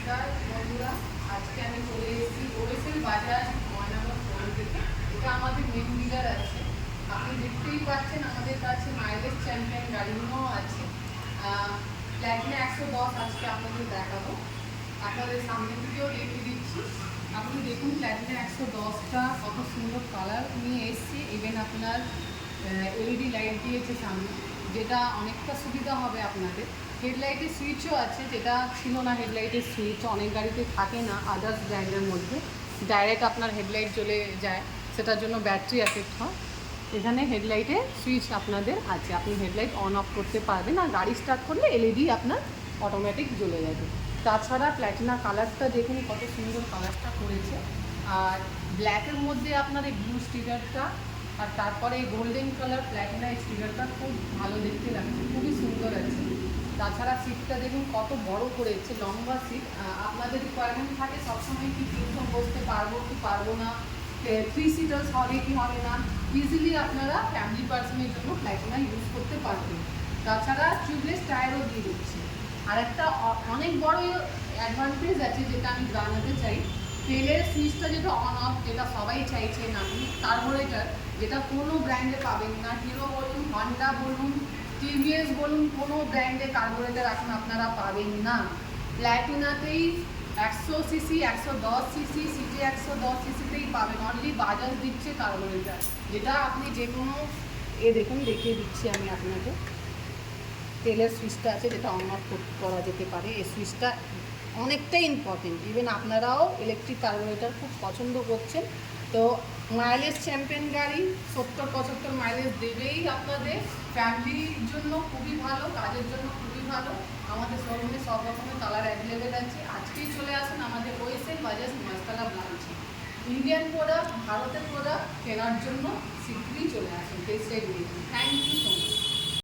নমস্কার বন্ধুরা, আজকে আমি চলে এসেছি ওয়েসেল বাজার ময়নামত মোড় থেকে। এটা আমাদের মেন ডিলার আছে। আপনি দেখতেই পাচ্ছেন আমাদের কাছে মাইলেজ চ্যাম্পিয়ন গাড়িগুলো আছে। প্ল্যাটিনা 110 আজকে আপনাদের দেখাবো, আপনাদের সামনে থেকেও দেখিয়ে দিচ্ছি। আপনি দেখুন প্ল্যাটিনা 110টা কত সুন্দর কালার নিয়ে এসছে। ইভেন আপনার এলইডি লাইট দিয়েছে সামনে, যেটা অনেকটা সুবিধা হবে আপনাদের। হেডলাইটের সুইচও আছে, যেটা ছিল না। হেডলাইটের সুইচ অনেক গাড়িতে থাকে না, আদার্স ব্র্যান্ডের মধ্যে ডাইরেক্ট আপনার হেডলাইট জ্বলে যায়, সেটার জন্য ব্যাটারি এফেক্ট হয়। এখানে হেডলাইটের সুইচ আপনাদের আছে, আপনি হেডলাইট অন অফ করতে পারবেন। আর গাড়ি স্টার্ট করলে এলইডি আপনার অটোমেটিক জ্বলে যাবে। তাছাড়া প্ল্যাটিনা কালারটা দেখুন কত সুন্দর কালারটা করেছে। আর ব্ল্যাকের মধ্যে আপনার এই ব্লু স্টিকারটা, আর তারপরে এই গোল্ডেন কালার প্ল্যাটিনা স্টিকারটা খুব ভালো দেখতে লাগছে, খুবই সুন্দর আছে। তাছাড়া সিটটা দেখুন কত বড় করেছে, লম্বা সিট। আপনাদের রিকোয়ারমেন্ট থাকে সবসময় কি তিনজন বসতে পারবো কি পারবো না, 3 সিটার্স হবে কি হবে না, ইজিলি আপনারা ফ্যামিলি পার্সনের জন্য প্ল্যাটিনা ইউজ করতে পারবেন। তাছাড়া টিউবলেস টায়ারও দিয়ে দিচ্ছে। আর একটা অনেক বড় অ্যাডভান্টেজ আছে, যেটা আমি জানাতে চাই। তেলের সুইচটা যেটা অন অফ, যেটা সবাই চাইছেন আপনি, কার্বোরেটর, যেটা কোনো ব্র্যান্ডে পাবেন না। হিরো বলুন, হন্ডা বলুন, টিভিএস বলুন, কোনো ব্র্যান্ডে কার্বোরেটর এখন আপনারা পাবেন না। প্ল্যাটিনাতেই 100 সিসি, 110 সিসি, সিটি 110 সিসিতেই পাবেন। অনলি বাজাজ দিচ্ছে কার্বোরেটর, যেটা আপনি যে কোনো দেখুন দেখিয়ে দিচ্ছি আমি আপনাকে। তেলের সুইচটা আছে, যেটা অন অফ করা যেতে পারে। এই সুইচটা অনেকটাই ইম্পর্টেন্ট। ইভেন আপনারাও ইলেকট্রিক কার্বোরেটর খুব পছন্দ করছেন, তো মাইলেজ চ্যাম্পিয়ন গাড়ি 70-75 মাইলেজ দেবেই আপনাদের। ফ্যামিলির জন্য খুবই ভালো, কাজের জন্য খুবই ভালো। আমাদের শোরুমে সব রকমের কালার অ্যাভেলেবেল আছে। আজকেই চলে আসুন আমাদের ওয়েসেল বাজাজ মহেশতলা ব্রাঞ্চে। ইন্ডিয়ান প্রোডাক্ট, ভারতের প্রোডাক্ট কেনার জন্য শীঘ্রই চলে আসুন। টেস্ট রাইড নিয়ে। Thank you so much.